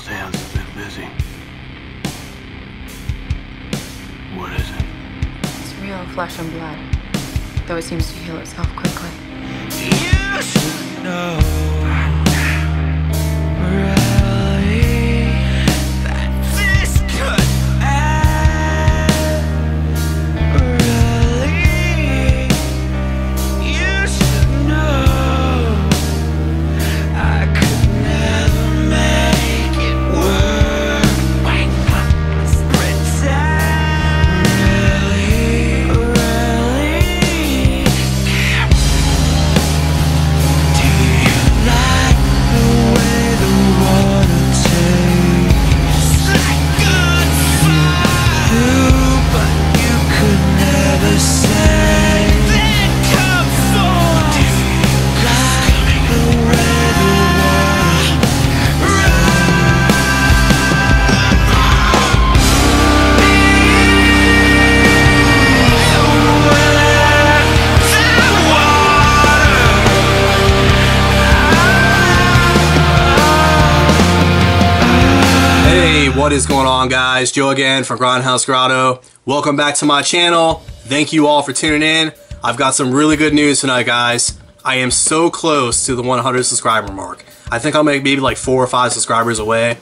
Both hands have been busy. What is it? It's real flesh and blood, though it seems to heal itself quickly. You should know, really, that this could end. Really, you should know, I could never make it work. Pretend, really, really. Do you like the way the water tastes? Like good fire, but you could never say. Then come forth. Do you like the way the water Hey, what is going on, guys? Joe again from Grindhouse Grotto. Welcome back to my channel. Thank you all for tuning in. I've got some really good news tonight, guys. I am so close to the 100 subscriber mark. I think I'm maybe like 4 or 5 subscribers away.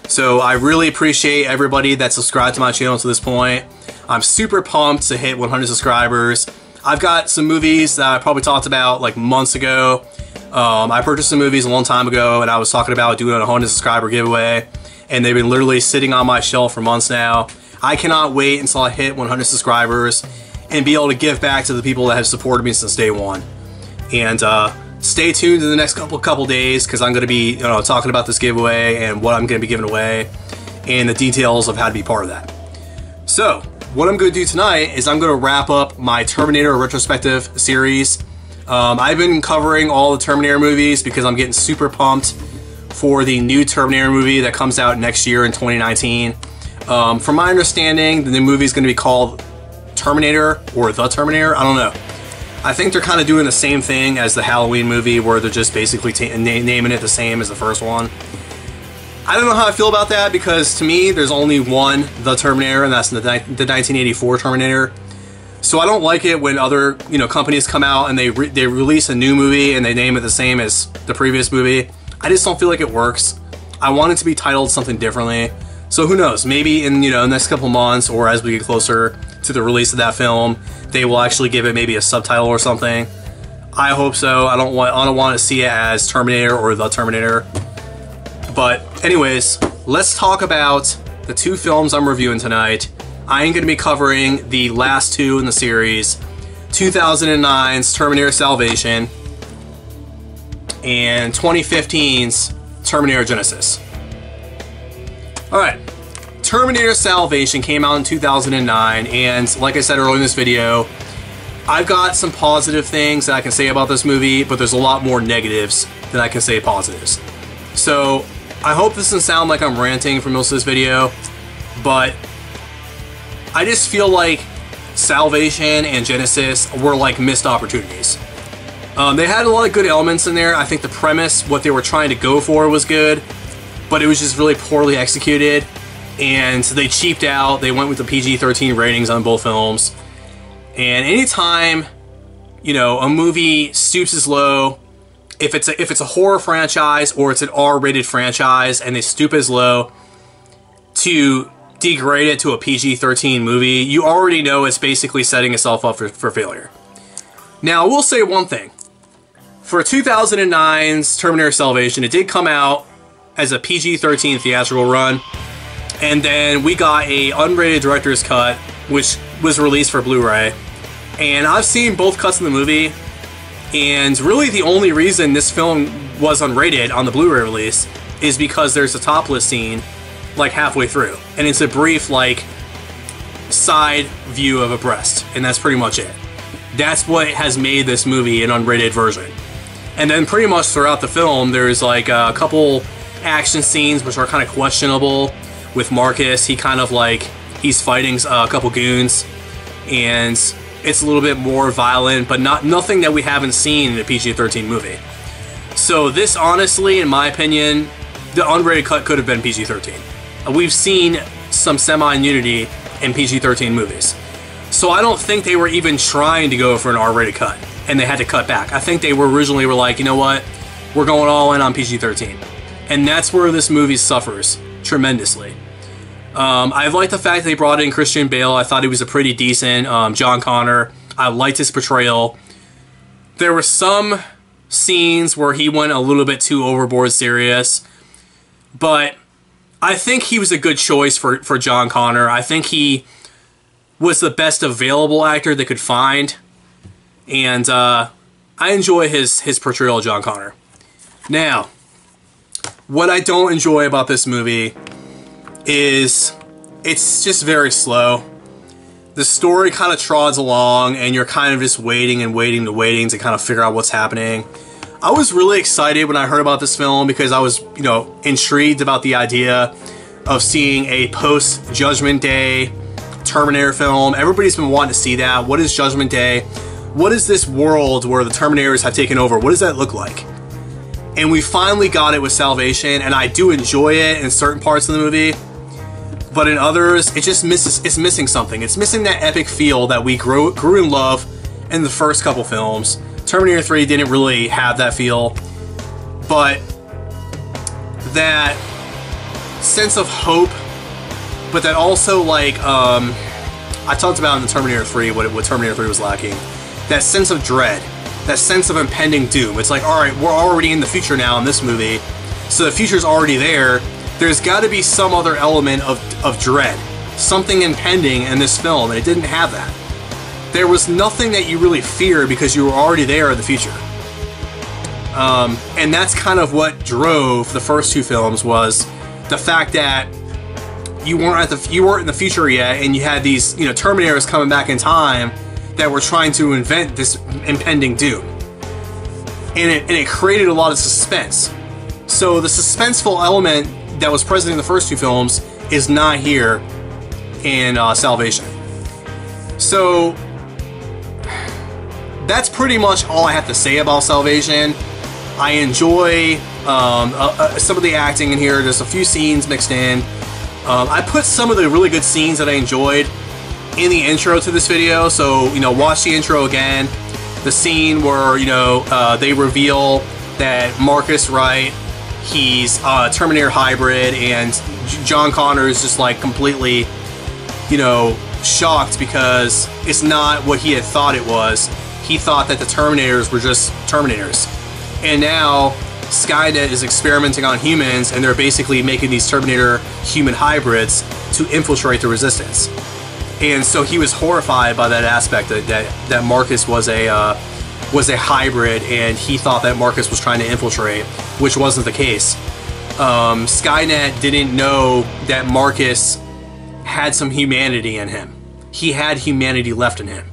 So I really appreciate everybody that subscribed to my channel to this point. I'm super pumped to hit 100 subscribers. I've got some movies that I probably talked about like months ago. I purchased some movies a long time ago, and I was talking about doing a 100 subscriber giveaway. And they've been literally sitting on my shelf for months now. I cannot wait until I hit 100 subscribers and be able to give back to the people that have supported me since day one. And stay tuned in the next couple days, because I'm going to be talking about this giveaway and what I'm going to be giving away and the details of how to be part of that. So what I'm going to do tonight is I'm going to wrap up my Terminator Retrospective series. I've been covering all the Terminator movies because I'm getting super pumped for the new Terminator movie that comes out next year in 2019. From my understanding, the new movie is going to be called Terminator or The Terminator. I don't know. I think they're kind of doing the same thing as the Halloween movie, where they're just basically naming it the same as the first one. I don't know how I feel about that, because to me, there's only one The Terminator, and that's the 1984 Terminator. So I don't like it when other companies come out and they release a new movie and they name it the same as the previous movie. I just don't feel like it works. I want it to be titled something differently. So who knows? Maybe in the next couple months, or as we get closer to the release of that film, they will actually give it maybe a subtitle or something. I hope so. I don't want to see it as Terminator or The Terminator. But anyways, let's talk about the 2 films I'm reviewing tonight. I am going to be covering the last 2 in the series, 2009's Terminator Salvation and 2015's Terminator Genisys. Alright, Terminator Salvation came out in 2009, and like I said earlier in this video, I've got some positive things that I can say about this movie, but there's a lot more negatives than I can say positives. So, I hope this doesn't sound like I'm ranting for most of this video, but I just feel like Salvation and Genisys were like missed opportunities. They had a lot of good elements in there. I think the premise, what they were trying to go for, was good, but it was just really poorly executed, and they cheaped out. They went with the PG-13 ratings on both films. And anytime, a movie stoops as low, if it's a horror franchise or it's an R-rated franchise, and they stoop as low to degrade it to a PG-13 movie, you already know it's basically setting itself up for failure. Now, I will say one thing. For 2009's Terminator Salvation, it did come out as a PG-13 theatrical run, and then we got a unrated director's cut, which was released for Blu-ray. And I've seen both cuts of the movie, and really the only reason this film was unrated on the Blu-ray release is because there's a topless scene like halfway through, and it's a brief like side view of a breast, and that's pretty much it. That's what has made this movie an unrated version. And then pretty much throughout the film, there's like a couple action scenes which are kind of questionable. With Marcus, he kind of like, he's fighting a couple goons, and it's a little bit more violent, but nothing that we haven't seen in a PG-13 movie. So this, honestly, in my opinion, the unrated cut could have been PG-13. We've seen some semi-nudity in PG-13 movies. So I don't think they were even trying to go for an R-rated cut, and they had to cut back. I think they were originally like, you know what, we're going all in on PG-13. And that's where this movie suffers tremendously. I like the fact that they brought in Christian Bale. I thought he was a pretty decent John Connor. I liked his portrayal. There were some scenes where he went a little bit too overboard serious, but I think he was a good choice for John Connor. I think he was the best available actor they could find, and I enjoy his portrayal of John Connor. Now, what I don't enjoy about this movie is it's just very slow. The story kind of trods along, and you're kind of just waiting and waiting to kind of figure out what's happening. I was really excited when I heard about this film because I was, you know, intrigued about the idea of seeing a post-Judgment Day Terminator film. Everybody's been wanting to see that. What is Judgment Day? What is this world where the Terminators have taken over? What does that look like? And we finally got it with Salvation, and I do enjoy it in certain parts of the movie. But in others, it just it's missing something. It's missing that epic feel that we grew in love in the first couple films. Terminator 3 didn't really have that feel, but that sense of hope, but that also, like, I talked about in the Terminator 3 what Terminator 3 was lacking. That sense of dread, that sense of impending doom. It's like, alright, we're already in the future now in this movie, so the future's already there. There's got to be some other element of dread, something impending in this film, and it didn't have that. There was nothing that you really feared because you were already there in the future. And that's kind of what drove the first two films, was the fact that you weren't in the future yet, and you had these, you know, Terminators coming back in time that were trying to invent this impending doom. And it created a lot of suspense. So the suspenseful element that was present in the first two films is not here in Salvation. So that's pretty much all I have to say about Salvation. I enjoy some of the acting in here. There's a few scenes mixed in. I put some of the really good scenes that I enjoyed in the intro to this video, so, you know, watch the intro again. The scene where, you know, they reveal that Marcus Wright, he's a Terminator hybrid, and John Connor is just like completely, you know, shocked because it's not what he had thought it was. He thought that the Terminators were just Terminators. And now Skynet is experimenting on humans, and they're basically making these Terminator human hybrids to infiltrate the Resistance. And so he was horrified by that aspect, that Marcus was a hybrid, and he thought that Marcus was trying to infiltrate, which wasn't the case. Skynet didn't know that Marcus had some humanity in him. He had humanity left in him.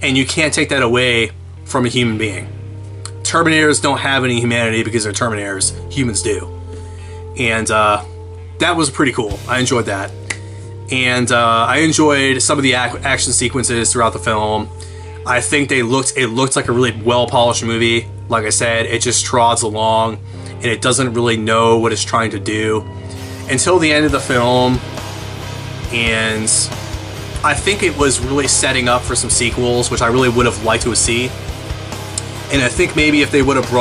And you can't take that away from a human being. Terminators don't have any humanity because they're Terminators. Humans do. And that was pretty cool. I enjoyed that. And I enjoyed some of the action sequences throughout the film. I think it looked like a really well-polished movie. Like I said, it just trods along, and it doesn't really know what it's trying to do until the end of the film. And I think it was really setting up for some sequels, which I really would have liked to see. And I think maybe if they would have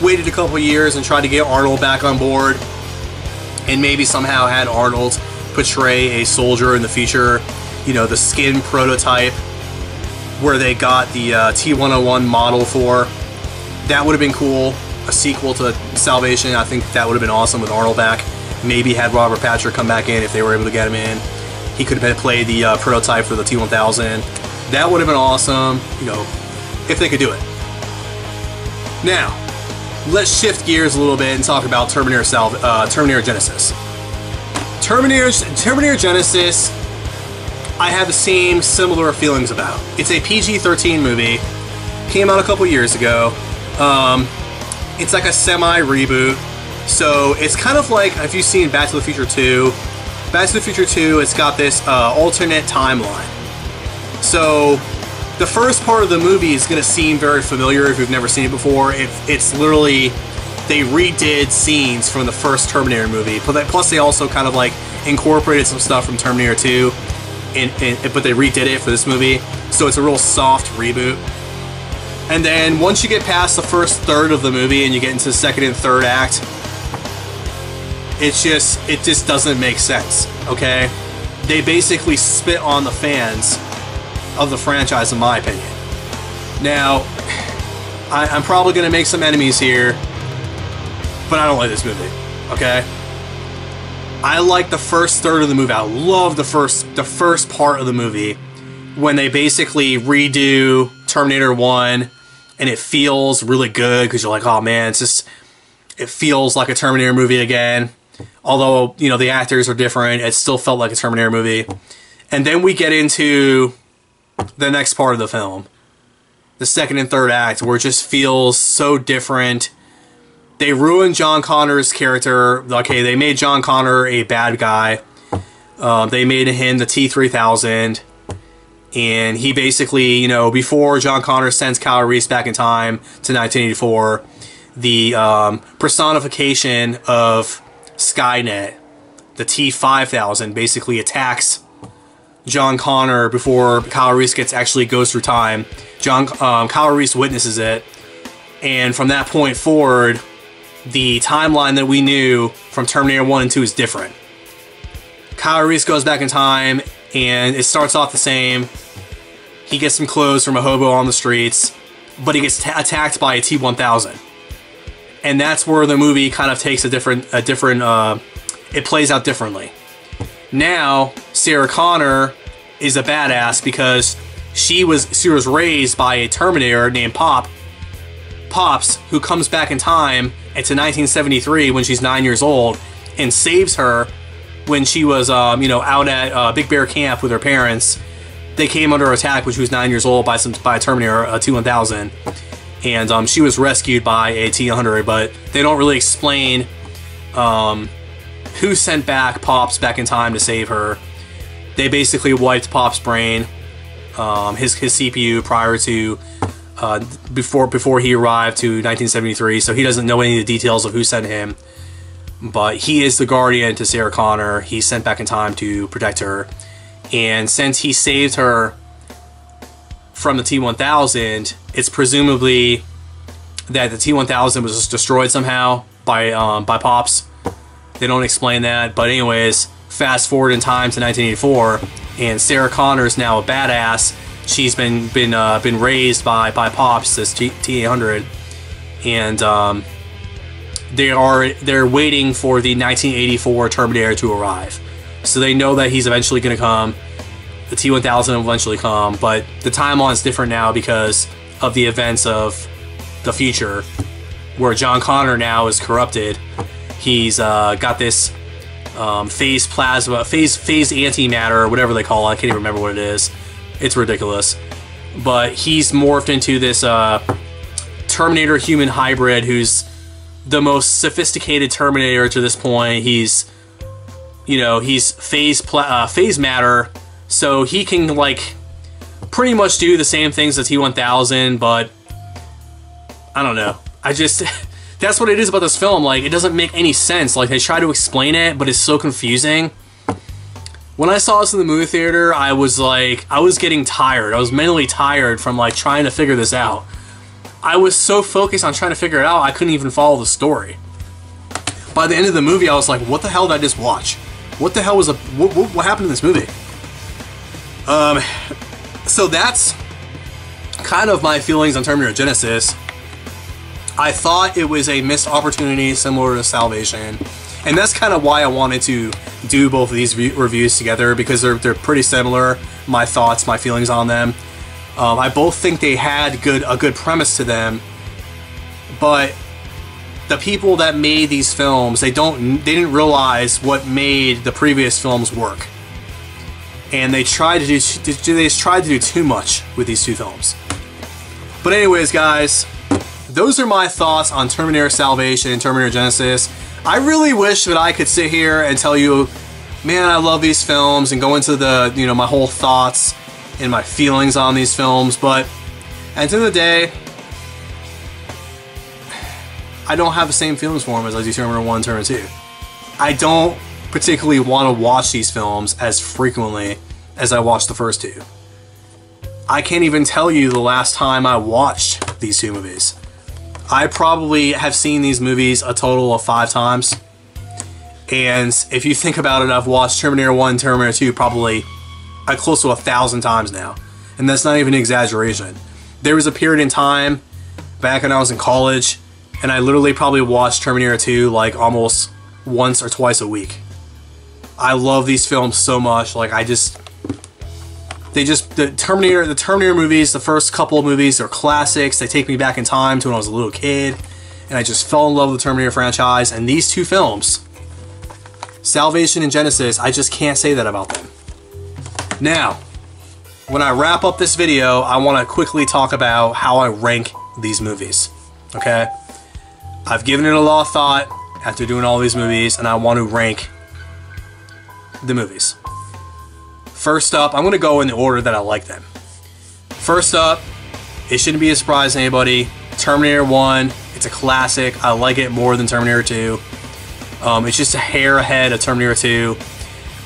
waited a couple years and tried to get Arnold back on board, and maybe somehow had Arnold portray a soldier in the future, you know, the skin prototype where they got the T-101 model for, that would have been cool. A sequel to Salvation, I think that would have been awesome with Arnold back. Maybe had Robert Patrick come back in if they were able to get him in. He could have played the prototype for the T-1000. That would have been awesome, you know, if they could do it. Now, let's shift gears a little bit and talk about Terminator Genisys. Terminator Genisys, I have the same similar feelings about. It's a PG-13 movie. Came out a couple years ago. It's like a semi-reboot. So it's kind of like, if you've seen Back to the Future 2. Back to the Future 2, it's got this alternate timeline. So the first part of the movie is going to seem very familiar if you've never seen it before. It's literally they redid scenes from the first Terminator movie. Plus, they also kind of like incorporated some stuff from Terminator 2, but they redid it for this movie. So it's a real soft reboot. And then once you get past the first third of the movie and you get into the second and third act, it just doesn't make sense. Okay, they basically spit on the fans of the franchise, in my opinion. Now, I'm probably gonna make some enemies here, but I don't like this movie. Okay, I like the first third of the movie. I love the first part of the movie when they basically redo Terminator 1, and it feels really good because you're like, oh man, it feels like a Terminator movie again. Although, you know, the actors are different, it still felt like a Terminator movie. And then we get into the next part of the film, the second and third act, where it just feels so different. They ruined John Connor's character. Okay, they made John Connor a bad guy. They made him the T-3000. And he basically, you know, before John Connor sends Kyle Reese back in time to 1984, the personification of Skynet, the T-5000, basically attacks John Connor before Kyle Reese actually goes through time. Kyle Reese witnesses it, and from that point forward, the timeline that we knew from Terminator 1 and 2 is different. Kyle Reese goes back in time, and it starts off the same. He gets some clothes from a hobo on the streets, but he gets attacked by a T-1000. And that's where the movie kind of takes it plays out differently. Now, Sarah Connor is a badass because she was raised by a Terminator named Pops, who comes back in time into 1973 when she's 9 years old and saves her when she was, you know, out at Big Bear Camp with her parents. They came under attack when she was 9 years old by a Terminator, a T-1000. And she was rescued by a T-100, but they don't really explain who sent Pops back in time to save her. They basically wiped Pop's brain, his CPU prior to before he arrived to 1973, so he doesn't know any of the details of who sent him. But he is the guardian to Sarah Connor. He's sent back in time to protect her, and since he saved her from the T-1000, it's presumably that the T-1000 was just destroyed somehow by Pops. They don't explain that, but anyways, fast forward in time to 1984, and Sarah Connor is now a badass. She's been raised by Pops, this T-800, and they're waiting for the 1984 Terminator to arrive. So they know that he's eventually going to come. The T-1000 will eventually come, but the timeline's different now because of the events of the future, where John Connor now is corrupted. He's got this phase antimatter, or whatever they call it. I can't even remember what it is. It's ridiculous. But he's morphed into this Terminator human hybrid who's the most sophisticated Terminator to this point. He's phase matter, so he can like pretty much do the same things as T-1000, but I don't know. That's what it is about this film. Like, it doesn't make any sense. Like, they try to explain it, but it's so confusing. When I saw this in the movie theater, I was getting tired. I was mentally tired from like trying to figure this out. I was so focused on trying to figure it out, I couldn't even follow the story. By the end of the movie, I was like, what the hell did I just watch? What the hell was what happened in this movie? So that's kind of my feelings on Terminator Genisys. I thought it was a missed opportunity similar to Salvation, and that's kind of why I wanted to do both of these reviews together, because they're pretty similar. My thoughts, my feelings on them. I both think they had a good premise to them, but the people that made these films, they didn't realize what made the previous films work, and they tried to do too much with these two films. But anyways, guys, those are my thoughts on Terminator Salvation and Terminator Genisys. I really wish that I could sit here and tell you, man, I love these films, and go into the, you know, my whole thoughts and my feelings on these films, but at the end of the day, I don't have the same feelings for them as I do Terminator 1 and Terminator 2. I don't particularly want to watch these films as frequently as I watched the first two. I can't even tell you the last time I watched these two movies. I probably have seen these movies a total of 5 times. And if you think about it, I've watched Terminator 1 and Terminator 2 probably close to 1,000 times now. And that's not even an exaggeration. There was a period in time back when I was in college, and I literally probably watched Terminator 2 like almost once or twice a week. I love these films so much. Like, the Terminator movies, the first couple of movies, are classics. They take me back in time to when I was a little kid, and I just fell in love with the Terminator franchise. And these two films, Salvation and Genisys, I just can't say that about them. Now, when I wrap up this video, I want to quickly talk about how I rank these movies. Okay? I've given it a lot of thought after doing all these movies, and I want to rank the movies. First up, I'm going to go in the order that I like them. First up, it shouldn't be a surprise to anybody, Terminator 1. It's a classic. I like it more than Terminator 2. It's just a hair ahead of Terminator 2.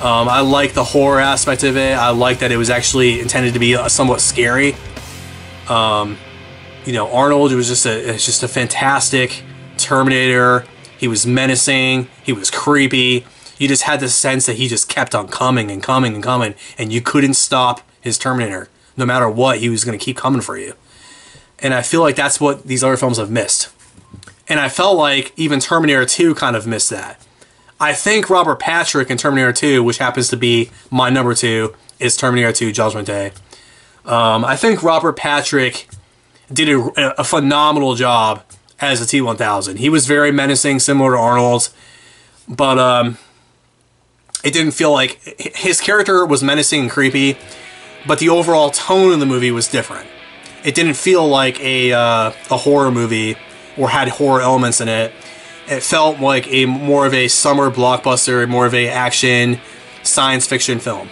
I like the horror aspect of it. I like that it was actually intended to be somewhat scary. You know, Arnold was just a fantastic Terminator. He was menacing. He was creepy. You just had the sense that he just kept on coming and coming and coming, and you couldn't stop his Terminator. No matter what, he was going to keep coming for you. And I feel like that's what these other films have missed. And I felt like even Terminator 2 kind of missed that. I think Robert Patrick in Terminator 2, which happens to be my number 2, is Terminator 2 Judgment Day. I think Robert Patrick did a phenomenal job as a T-1000. He was very menacing, similar to Arnold's, but it didn't feel like... His character was menacing and creepy, but the overall tone of the movie was different. It didn't feel like a horror movie or had horror elements in it. It felt like more of a summer blockbuster, more of a action science fiction film,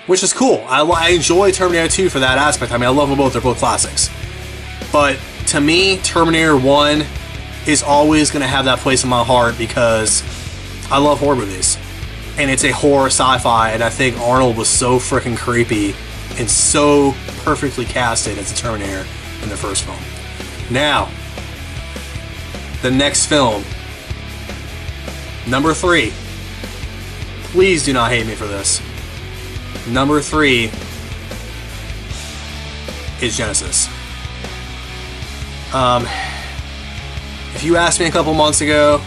which is cool. I enjoy Terminator 2 for that aspect. I mean, I love them both. They're both classics. But to me, Terminator 1 is always going to have that place in my heart because I love horror movies. And it's a horror sci-fi, and I think Arnold was so freaking creepy and so perfectly casted as a Terminator in the first film. Now, the next film, number 3. Please do not hate me for this. Number 3 is Genisys. If you asked me a couple months ago,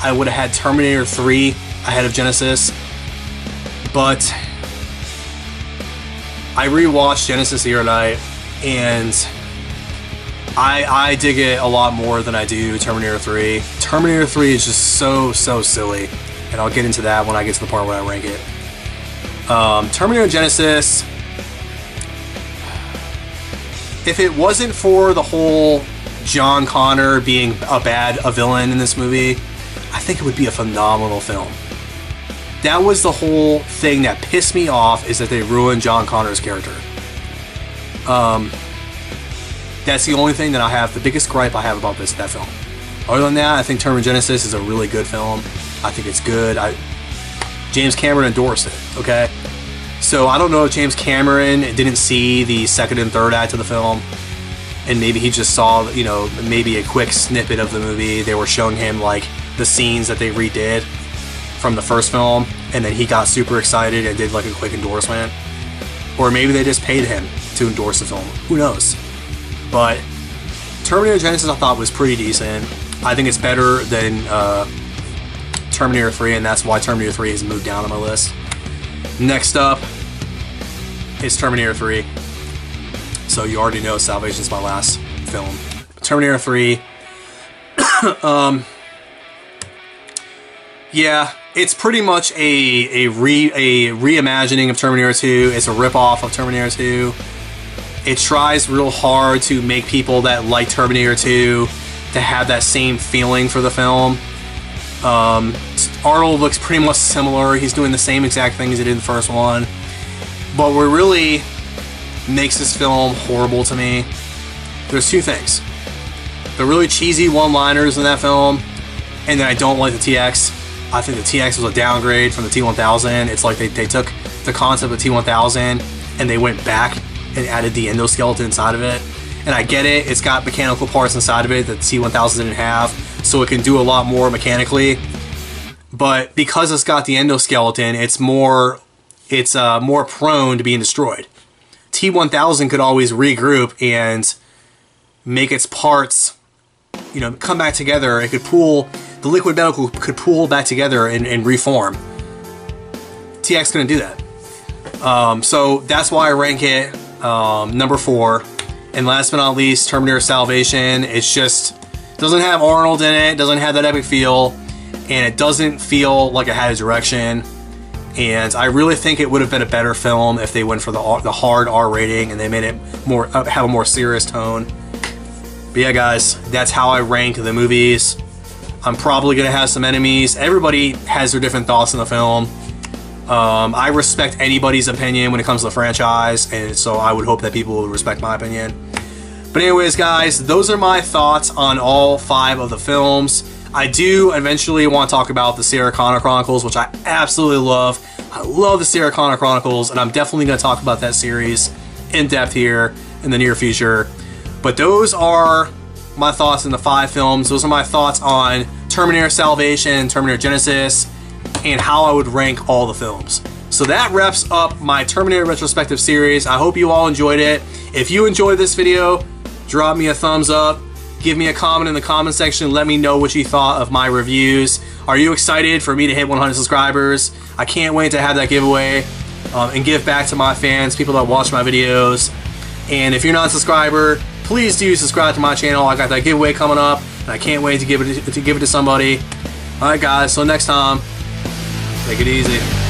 I would have had Terminator 3 ahead of Genisys, but I rewatched Genisys the other night, and I dig it a lot more than I do Terminator 3. Terminator 3 is just so silly, and I'll get into that when I get to the part where I rank it. Terminator Genisys, if it wasn't for the whole John Connor being a villain in this movie, I think it would be a phenomenal film. That was the whole thing that pissed me off, is that they ruined John Connor's character. That's the only thing that I have, the biggest gripe I have about that film. Other than that, I think Terminator Genisys is a really good film. I think it's good. James Cameron endorsed it, okay? So I don't know if James Cameron didn't see the second and third act of the film, and maybe he just saw, you know, maybe a quick snippet of the movie. They were showing him, like, the scenes that they redid from the first film, and then he got super excited and did, like, a quick endorsement. Or maybe they just paid him to endorse the film. Who knows? But Terminator Genisys I thought was pretty decent. I think it's better than Terminator 3, and that's why Terminator 3 has moved down on my list. Next up is Terminator 3. So you already know Salvation is my last film. Terminator 3. Yeah, it's pretty much a reimagining of Terminator 2. It's a ripoff of Terminator 2. It tries real hard to make people that like Terminator 2 to have that same feeling for the film. Arnold looks pretty much similar. He's doing the same exact thing as he did in the first one. But what really makes this film horrible to me, there's two things. the really cheesy one-liners in that film, and then I don't like the TX. I think the TX was a downgrade from the T1000. It's like they took the concept of T1000 and they went back and added the endoskeleton inside of it. And I get it, it's got mechanical parts inside of it that the T1000 didn't have, so it can do a lot more mechanically. But because it's got the endoskeleton, it's more prone to being destroyed. T1000 could always regroup and make its parts, you know, come back together. It could pool, the liquid metal could pool back together and reform. TX couldn't do that. So that's why I rank it number 4. And last but not least, Terminator Salvation. It's just, doesn't have Arnold in it, doesn't have that epic feel, and it doesn't feel like it had a direction. And I really think it would have been a better film if they went for the hard R rating and they made it more have a more serious tone. But yeah, guys, that's how I rank the movies. I'm probably gonna have some enemies. Everybody has their different thoughts on the film. I respect anybody's opinion when it comes to the franchise, and so I would hope that people will respect my opinion. But anyways, guys, those are my thoughts on all 5 of the films. I do eventually want to talk about the Sarah Connor Chronicles, which I absolutely love. I love the Sarah Connor Chronicles, and I'm definitely going to talk about that series in depth here in the near future. But those are my thoughts on the 5 films. Those are my thoughts on Terminator Salvation, Terminator Genisys, and how I would rank all the films. So that wraps up my Terminator Retrospective series. I hope you all enjoyed it. If you enjoyed this video, drop me a thumbs up. Give me a comment in the comment section. Let me know what you thought of my reviews. Are you excited for me to hit 100 subscribers? I can't wait to have that giveaway and give back to my fans, people that watch my videos. And if you're not a subscriber, please do subscribe to my channel. I got that giveaway coming up, and I can't wait to give it to somebody. All right, guys. So next time, take it easy.